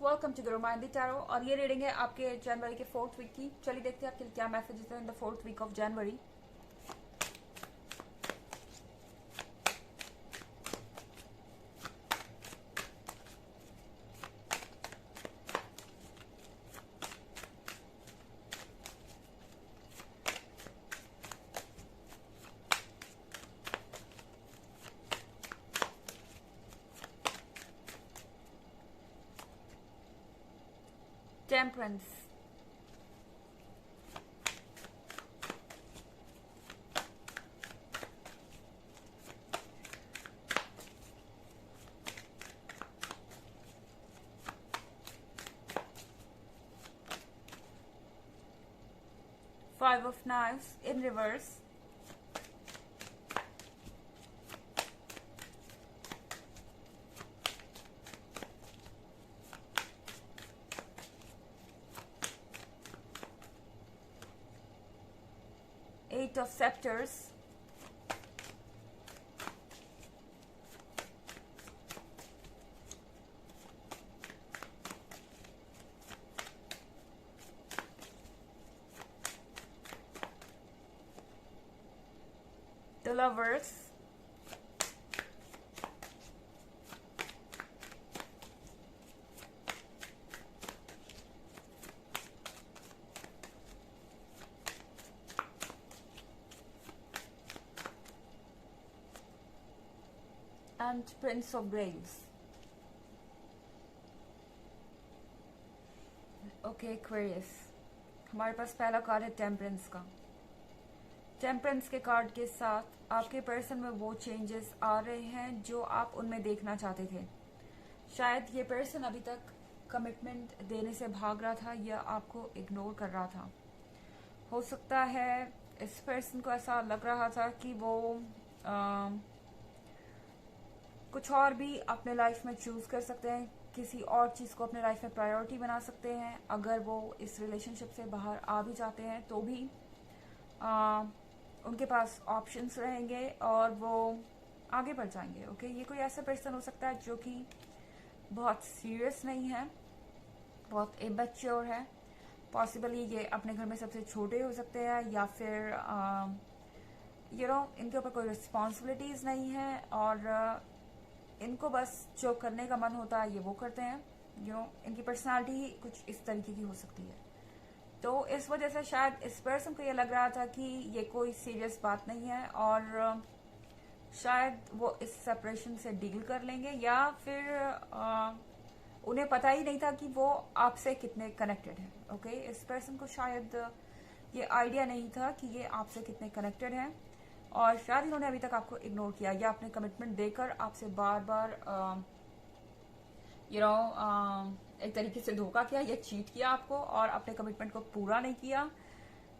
Welcome to the romantic tarot. और ये reading है आपके जनवरी के 4th वीक की। चलिए देखते हैं आपके लिए क्या मैसेजेस हैं in the 4th week of January. Temperance, 5 of knives in reverse, Eight of scepters, the lovers, and Prince of Graves. Okay Aquarius, हमारे पास पहला कार्ड है टेम्परेंस का। टेम्परेंस के कार्ड के साथ आपके पर्सन में वो चेंजेस आ रहे हैं जो आप उनमें देखना चाहते थे। शायद ये पर्सन अभी तक कमिटमेंट देने से भाग रहा था या आपको इग्नोर कर रहा था। हो सकता है इस पर्सन को ऐसा लग रहा था कि वो कुछ और भी अपने लाइफ में चूज कर सकते हैं, किसी और चीज को अपने लाइफ में प्रायोरिटी बना सकते हैं। अगर वो इस रिलेशनशिप से बाहर आ भी जाते हैं तो भी उनके पास ऑप्शंस रहेंगे और वो आगे बढ़ जाएंगे। ओके, ये कोई ऐसा पर्सन हो सकता है जो कि बहुत सीरियस नहीं है, बहुत इमेच्योर है। पॉसिबली ये अपने घर में सबसे छोटे हो सकते हैं या फिर इनके ऊपर कोई रिस्पॉन्सिबिलिटीज नहीं है और इनको बस जो करने का मन होता है ये वो करते हैं। इनकी पर्सनालिटी ही कुछ इस तरीके की हो सकती है। तो इस वजह से शायद इस पर्सन को ये लग रहा था कि ये कोई सीरियस बात नहीं है और शायद वो इस सेपरेशन से डील कर लेंगे या फिर उन्हें पता ही नहीं था कि वो आपसे कितने कनेक्टेड हैं। ओके, इस पर्सन को शायद ये आइडिया नहीं था कि ये आपसे कितने कनेक्टेड हैं और शायद इन्होंने अभी तक आपको इग्नोर किया या अपने कमिटमेंट देकर आपसे बार बार एक तरीके से धोखा किया या चीट किया आपको और अपने कमिटमेंट को पूरा नहीं किया।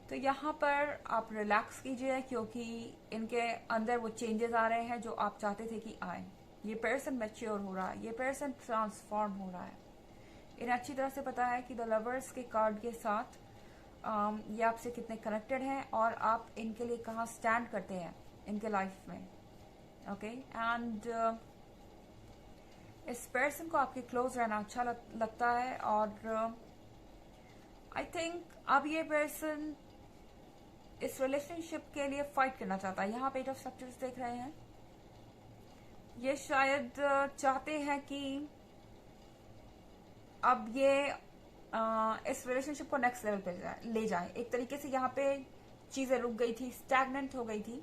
तो यहाँ पर आप रिलैक्स कीजिए क्योंकि इनके अंदर वो चेंजेस आ रहे हैं जो आप चाहते थे कि आए। ये पर्सन मैच्योर हो रहा है, ये पर्सन ट्रांसफॉर्म हो रहा है। इन्हें अच्छी तरह से पता है कि द लवर्स के कार्ड के साथ ये आपसे कितने कनेक्टेड हैं और आप इनके लिए कहाँ स्टैंड करते हैं इनके लाइफ में। ओके, एंड इस पर्सन को आपके क्लोज रहना अच्छा लगता है और आई थिंक अब ये पर्सन इस रिलेशनशिप के लिए फाइट करना चाहता है। यहाँ पे 8 ऑफ सप्टेम्स देख रहे हैं। ये शायद चाहते हैं कि अब ये इस रिलेशनशिप को नेक्स्ट लेवल पे ले जाए। एक तरीके से यहाँ पे चीजें रुक गई थी, स्टैग्नेंट हो गई थी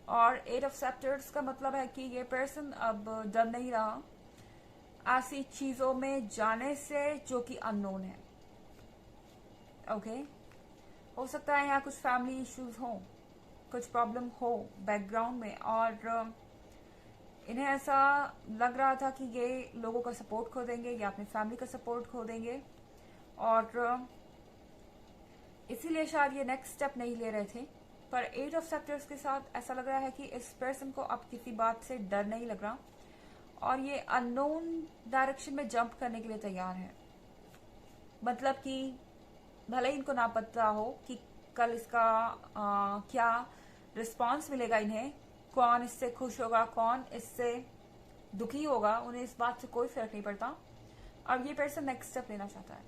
और 8 ऑफ सप्टेम्स का मतलब है कि ये पर्सन अब डर नहीं रहा ऐसी चीजों में जाने से जो कि अननोन है। ओके, हो सकता है यहाँ कुछ फैमिली इश्यूज हो, कुछ प्रॉब्लम हो बैकग्राउंड में और इन्हें ऐसा लग रहा था कि ये लोगों का सपोर्ट खो देंगे या अपनी फैमिली का सपोर्ट खो देंगे और इसीलिए शायद ये नेक्स्ट स्टेप नहीं ले रहे थे। पर 8 ऑफ सप्टेम्स के साथ ऐसा लग रहा है कि इस पर्सन को अब किसी बात से डर नहीं लग रहा और ये अननोन डायरेक्शन में जंप करने के लिए तैयार है। मतलब कि भले ही इनको ना पता हो कि कल इसका क्या रिस्पांस मिलेगा, इन्हें कौन इससे खुश होगा, कौन इससे दुखी होगा, उन्हें इस बात से कोई फर्क नहीं पड़ता। अब ये पर्सन नेक्स्ट स्टेप लेना चाहता है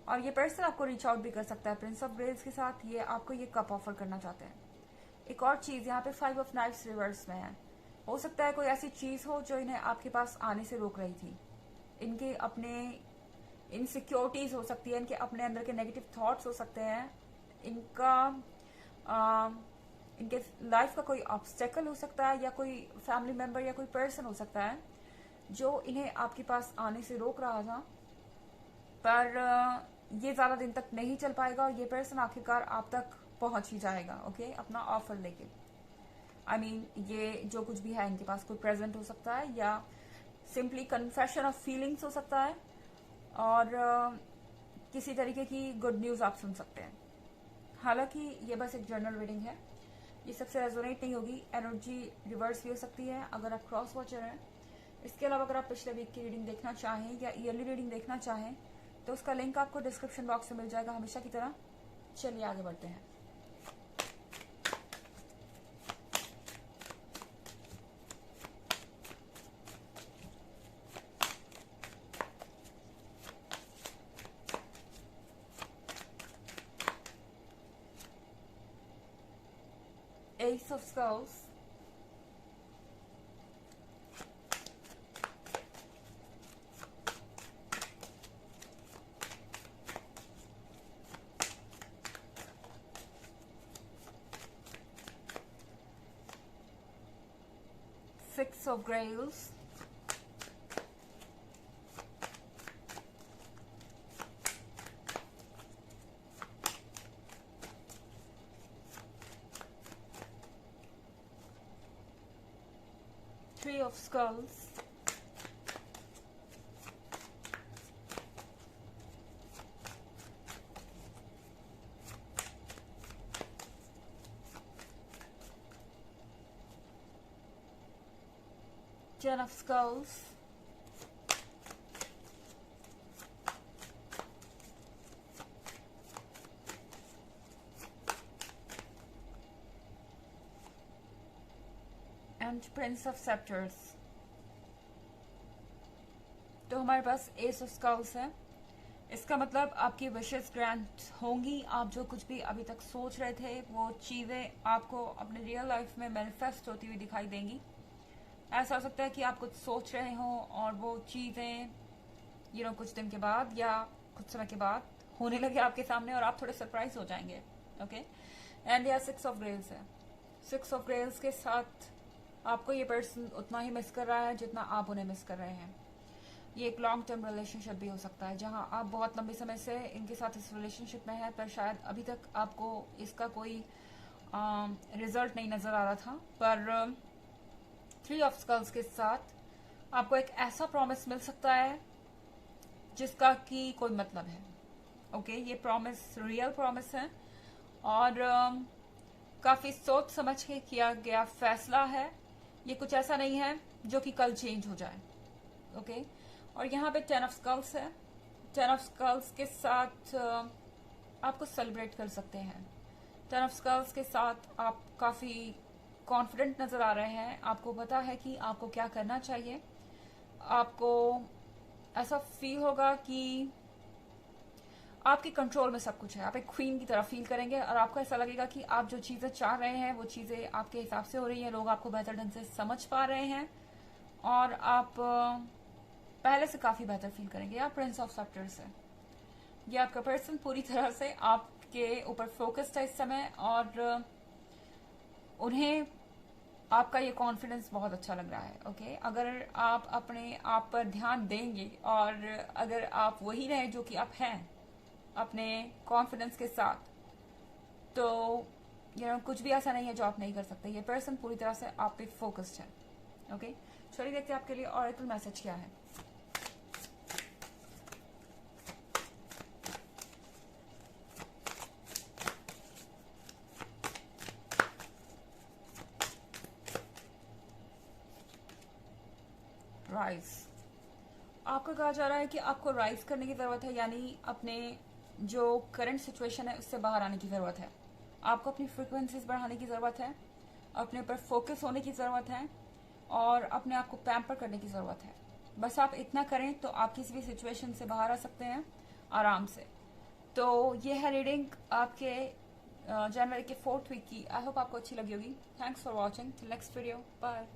और ये पर्सन आपको रीच आउट भी कर सकता है प्रिंस ऑफ ग्रेल्स के साथ। ये आपको ये कप ऑफर करना चाहते हैं। एक और चीज यहाँ पे 5 ऑफ नाइट्स रिवर्स में है। हो सकता है कोई ऐसी चीज हो जो इन्हें आपके पास आने से रोक रही थी। इनके अपने इनसिक्योरिटीज हो सकती है, इनके अपने अंदर के नेगेटिव थॉट्स हो सकते हैं, इनका इनके लाइफ का कोई ऑब्स्टेकल हो सकता है, या कोई फैमिली मेंबर या कोई पर्सन हो सकता है जो इन्हें आपके पास आने से रोक रहा था। पर ये ज्यादा दिन तक नहीं चल पाएगा और ये पर्सन आखिरकार आप तक पहुंच ही जाएगा। ओके, अपना ऑफर लेके। आई मीन ये जो कुछ भी है इनके पास कोई प्रेजेंट हो सकता है या सिंपली कन्फेशन ऑफ फीलिंग्स हो सकता है, और किसी तरीके की गुड न्यूज आप सुन सकते हैं। हालांकि ये बस एक जनरल रीडिंग है, ये सबसे रेजोनेट नहीं होगी। एनर्जी रिवर्स भी हो सकती है अगर आप क्रॉस वॉचर हैं। इसके अलावा अगर आप पिछले वीक की रीडिंग देखना चाहें या ईयरली रीडिंग देखना चाहें तो उसका लिंक आपको डिस्क्रिप्शन बॉक्स में मिल जाएगा हमेशा की तरह। चलिए आगे बढ़ते हैं। Ace of Skulls, Six of Grails, Three of Skulls, Ten of Skulls, and Prince of Scepters। तो हमारे पास एस ऑफ स्कल्स है। इसका मतलब आपकी विशेस ग्रांट होंगी। आप जो कुछ भी अभी तक सोच रहे थे वो चीजें आपको अपने रियल लाइफ में मैनिफेस्ट होती हुई दिखाई देंगी। ऐसा हो सकता है कि आप कुछ सोच रहे हो और वो चीजें कुछ दिन के बाद या कुछ समय के बाद होने लगे आपके सामने और आप थोड़े सरप्राइज हो जाएंगे। ओके, एंड या 6 ऑफ ग्रेल्स है। 6 ऑफ ग्रेल्स के साथ आपको ये पर्सन उतना ही मिस कर रहा है जितना आप उन्हें मिस कर रहे हैं। ये एक लॉन्ग टर्म रिलेशनशिप भी हो सकता है जहां आप बहुत लंबे समय से इनके साथ इस रिलेशनशिप में है, पर शायद अभी तक आपको इसका कोई रिजल्ट नहीं नजर आ रहा था। पर 3 ऑफ स्कल्स के साथ आपको एक ऐसा प्रॉमिस मिल सकता है जिसका कि कोई मतलब है। ओके, ये प्रॉमिस रियल प्रॉमिस है और काफी सोच समझ के किया गया फैसला है। ये कुछ ऐसा नहीं है जो कि कल चेंज हो जाए। ओके, और यहाँ पे 10 ऑफ स्कल्स है। 10 ऑफ स्कल्स के साथ आपको सेलिब्रेट कर सकते हैं। 10 ऑफ स्कल्स के साथ आप काफी कॉन्फिडेंट नजर आ रहे हैं। आपको पता है कि आपको क्या करना चाहिए। आपको ऐसा फील होगा कि आपके कंट्रोल में सब कुछ है। आप एक क्वीन की तरह फील करेंगे और आपको ऐसा लगेगा कि आप जो चीजें चाह रहे हैं वो चीजें आपके हिसाब से हो रही हैं। लोग आपको बेहतर ढंग से समझ पा रहे हैं और आप पहले से काफी बेहतर फील करेंगे। आप प्रिंस ऑफ सेप्टर्स है। ये आपका पर्सन पूरी तरह से आपके ऊपर फोकस्ड है इस समय और उन्हें आपका ये कॉन्फिडेंस बहुत अच्छा लग रहा है। ओके, अगर आप अपने आप पर ध्यान देंगे और अगर आप वही रहे जो कि आप हैं अपने कॉन्फिडेंस के साथ, तो कुछ भी ऐसा नहीं है जो आप नहीं कर सकते। ये पर्सन पूरी तरह से आप पे फोकस्ड है। ओके, चलिए देखते हैं आपके लिए ऑरेकल मैसेज क्या है। राइज, आपको कहा जा रहा है कि आपको राइज करने की जरूरत है, यानी अपने जो करंट सिचुएशन है उससे बाहर आने की जरूरत है। आपको अपनी फ्रीक्वेंसीज बढ़ाने की जरूरत है, अपने ऊपर फोकस होने की जरूरत है और अपने आप को पैम्पर करने की जरूरत है। बस आप इतना करें तो आप किसी भी सिचुएशन से बाहर आ सकते हैं आराम से। तो ये है रीडिंग आपके जनवरी के 4th वीक की। आई होप आपको अच्छी लगी होगी। Thanks for watching. Till next video, bye.